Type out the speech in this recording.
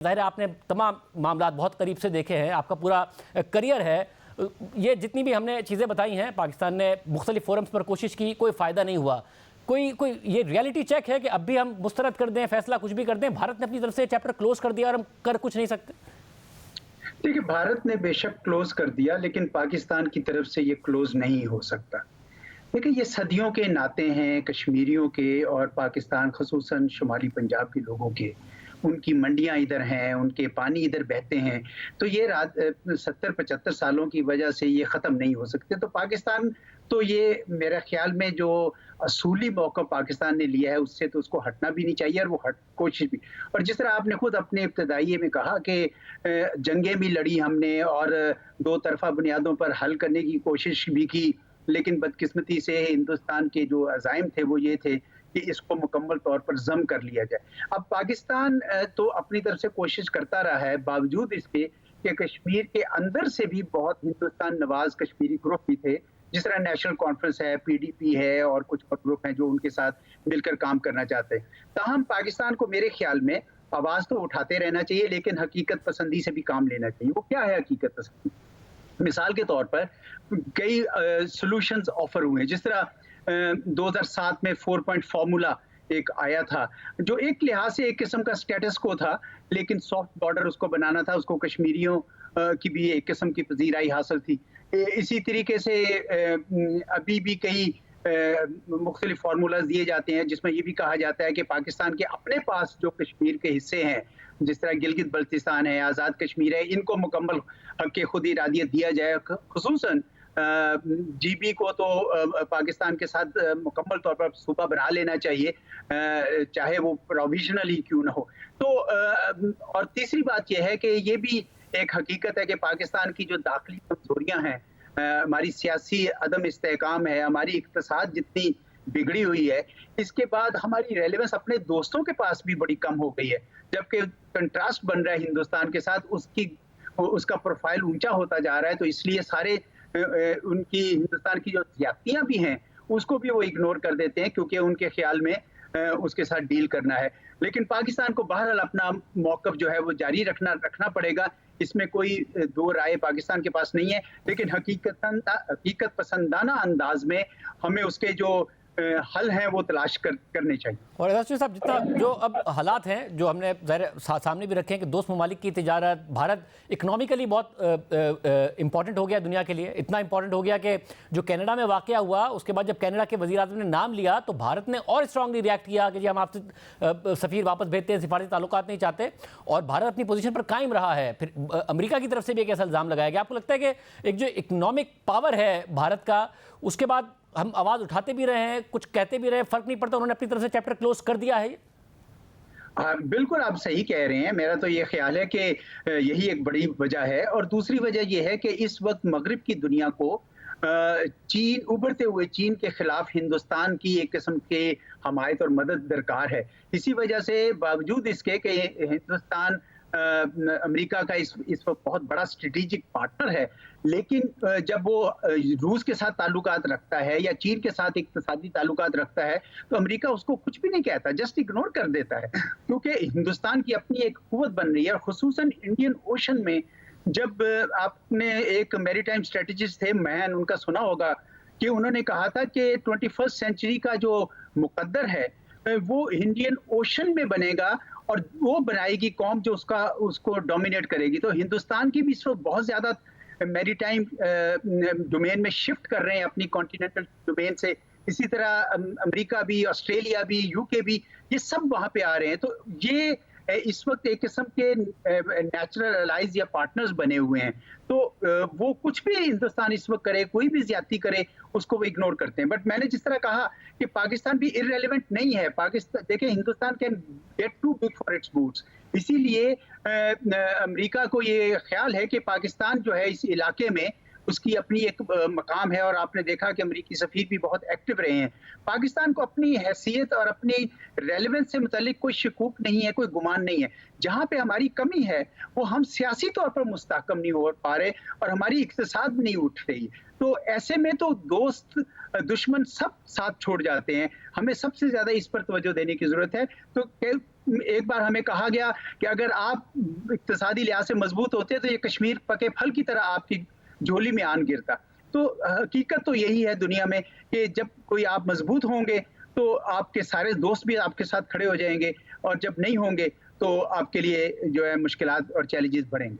ज़ाहिर है आपने तमाम मामलात बहुत करीब से देखे हैं, आपका पूरा करियर है। ये जितनी भी हमने चीज़ें बताई हैं, पाकिस्तान ने मुख्तलिफ फोरम्स पर कोशिश की, कोई फ़ायदा नहीं हुआ। कोई ये रियलिटी चेक है कि अब भी हम मुस्तरद कर दें, फैसला कुछ भी कर दें, भारत ने अपनी तरफ से चैप्टर क्लोज कर दिया और हम कर कुछ नहीं सकते? देखिए, भारत ने बेशक क्लोज कर दिया, लेकिन पाकिस्तान की तरफ से ये क्लोज नहीं हो सकता। देखिए, ये सदियों के नाते हैं कश्मीरियों के और पाकिस्तान, ख़ुसूसन शुमाली पंजाब के लोगों के। उनकी मंडियाँ इधर हैं, उनके पानी इधर बहते हैं, तो ये 70-75 सालों की वजह से ये ख़त्म नहीं हो सकते। तो पाकिस्तान तो ये मेरे ख़्याल में जो असूली मौक़िफ़ पाकिस्तान ने लिया है, उससे तो उसको हटना भी नहीं चाहिए और वो कोशिश भी। और जिस तरह आपने खुद अपने इब्तिदाइये में कहा कि जंगें भी लड़ी हमने और दो तरफ़ा बुनियादों पर हल करने की कोशिश भी की, लेकिन बदकिस्मती से हिंदुस्तान के जो अज़ाइम थे वो ये थे कि इसको मुकम्मल तौर पर ज़म कर लिया जाए। अब पाकिस्तान तो अपनी तरफ से कोशिश करता रहा है, बावजूद इसके कि कश्मीर के अंदर से भी बहुत हिंदुस्तान नवाज़ कश्मीरी ग्रुप भी थे, जिस तरह नेशनल कॉन्फ्रेंस है, पीडीपी है और कुछ और ग्रुप हैं जो उनके साथ मिलकर काम करना चाहते हैं। ताहम पाकिस्तान को मेरे ख्याल में आवाज़ तो उठाते रहना चाहिए, लेकिन हकीकत पसंदी से भी काम लेना चाहिए। वो क्या है हकीकत पसंदी? मिसाल के तौर पर कई सॉल्यूशंस ऑफर हुए, जिस तरह 2007 में 4 पॉइंट फार्मूला एक आया था, जो एक लिहाज से एक किस्म का स्टेटस को था, लेकिन सॉफ्ट बॉर्डर उसको बनाना था, उसको कश्मीरियों की भी एक किस्म की पजीराई हासिल थी। इसी तरीके से अभी भी कई मुख्तलिफ फार्मूलाज दिए जाते हैं, जिसमें ये भी कहा जाता है कि पाकिस्तान के अपने पास जो कश्मीर के हिस्से हैं, जिस तरह गिलगित बल्तिस्तान है, आज़ाद कश्मीर है, इनको मुकम्मल हक़ खुद इरादियत दिया जाए। ख़ुसूसन जीबी को तो पाकिस्तान के साथ मुकम्मल तौर पर सूबा बना लेना चाहिए, चाहे वो प्रोविजनल ही क्यों ना हो। तो और तीसरी बात यह है कि ये भी एक हकीकत है कि पाकिस्तान की जो दाखिली कमजोरियां हैं, हमारी सियासी अदम इस्तेहकाम है, हमारी इक़्तिसाद जितनी बिगड़ी हुई है, इसके बाद हमारी रेलेवेंस अपने दोस्तों के पास भी बड़ी कम हो गई है। जबकि कंट्रास्ट बन रहा है हिंदुस्तान के साथ, उसका प्रोफाइल ऊंचा होता जा रहा है, तो इसलिए सारे उनकी हिंदुस्तान की जो ज्यादतियां भी हैं, उसको भी वो इग्नोर कर देते हैं, क्योंकि उनके ख्याल में उसके साथ डील करना है। लेकिन पाकिस्तान को बहरहाल अपना मौक़िफ़ जो है वो जारी रखना पड़ेगा, इसमें कोई दो राय पाकिस्तान के पास नहीं है। लेकिन हकीकत पसंदाना अंदाज में हमें उसके जो हल हैं वो तलाश करने चाहिए। और एजाज़ साहब, जितना जो अब हालात हैं, जो हमने सामने भी रखे हैं कि दोस्त ममालिक की तिजारत, भारत इकनॉमिकली बहुत इंपॉर्टेंट हो गया दुनिया के लिए। इतना इंपॉर्टेंट हो गया कि जो कनाडा में वाक़या हुआ, उसके बाद जब कनाडा के वज़ीर-ए-आज़म ने नाम लिया तो भारत ने और स्ट्रांगली रिएक्ट किया कि जी हम आपसे सफ़ीर वापस भेजते हैं, सिफारती ताल्लुकात नहीं चाहते, और भारत अपनी पोजीशन पर कायम रहा है। फिर अमेरिका की तरफ से भी एक ऐसा इल्ज़ाम लगाया गया। आपको लगता है कि एक जो इकनॉमिक पावर है भारत का, उसके बाद हम आवाज़ उठाते भी रहे हैं, कुछ कहते भी रहे, फ़र्क नहीं पड़ता, उन्होंने अपनी तरफ से चैप्टर क्लोज कर दिया है? बिल्कुल आप सही कह रहे हैं। मेरा तो ये ख्याल है कि यही एक बड़ी वजह है, और दूसरी वजह ये है कि इस वक्त मगरिब की दुनिया को चीन, उभरते हुए चीन के खिलाफ हिंदुस्तान की एक किस्म के हमायत और मदद दरकार है। इसी वजह से बावजूद इसके कि हिंदुस्तान अमेरिका का इस वक्त बहुत बड़ा स्ट्रेटेजिक पार्टनर है, लेकिन जब वो रूस के साथ ताल्लुकात रखता है या चीन के साथ इक़्तिसादी ताल्लुकात रखता है, तो अमेरिका उसको कुछ भी नहीं कहता, जस्ट इग्नोर कर देता है, क्योंकि हिंदुस्तान की अपनी एक कुव्वत बन रही है। ख़ुसूसन इंडियन ओशन में, जब आपने एक मैरीटाइम स्ट्रेटेजिस्ट थे मैन, उनका सुना होगा कि उन्होंने कहा था कि 21st सेंचुरी का जो मुकद्दर है वो इंडियन ओशन में बनेगा, और वो बनाएगी कौम जो उसको डोमिनेट करेगी। तो हिंदुस्तान की भी इस वक्त बहुत ज़्यादा मैरीटाइम डोमेन में शिफ्ट कर रहे हैं अपनी कॉन्टिनेंटल डोमेन से। इसी तरह अमेरिका भी, ऑस्ट्रेलिया भी, यूके भी, ये सब वहाँ पे आ रहे हैं। तो ये इस वक्त एक किस्म के नेचुरल एलाइज या पार्टनर्स बने हुए हैं। तो वो कुछ भी हिंदुस्तान इस वक्त करे, कोई भी ज्यादती करे, उसको वो इग्नोर करते हैं। बट मैंने जिस तरह कहा कि पाकिस्तान भी इररेलेवेंट नहीं है। पाकिस्तान, देखिए, Hindustan can get too big for its boots. इसीलिए अमेरिका को ये ख्याल है कि पाकिस्तान जो है इस इलाके में उसकी अपनी एक मकाम है, और आपने देखा कि अमेरिकी सफ़ीर भी बहुत एक्टिव रहे हैं। पाकिस्तान को अपनी हैसियत और अपनी रेलेवेंस से मुतालिक कोई शकूक नहीं है, कोई गुमान नहीं है। जहाँ पे हमारी कमी है वो हम सियासी तौर पर मुस्तहकम नहीं हो पा रहे, और हमारी इक़्तिसाद नहीं उठ रही। तो ऐसे में तो दोस्त दुश्मन सब साथ छोड़ जाते हैं। हमें सबसे ज़्यादा इस पर तवज्जो देने की ज़रूरत है। तो एक बार हमें कहा गया कि अगर आप इक्तिसादी लिहाज से मजबूत होते तो ये कश्मीर पके फल की तरह आपकी झोली में आन गिरता। तो हकीकत तो यही है दुनिया में कि जब कोई आप मजबूत होंगे तो आपके सारे दोस्त भी आपके साथ खड़े हो जाएंगे, और जब नहीं होंगे तो आपके लिए जो है मुश्किलात और चैलेंजेस बढ़ेंगे।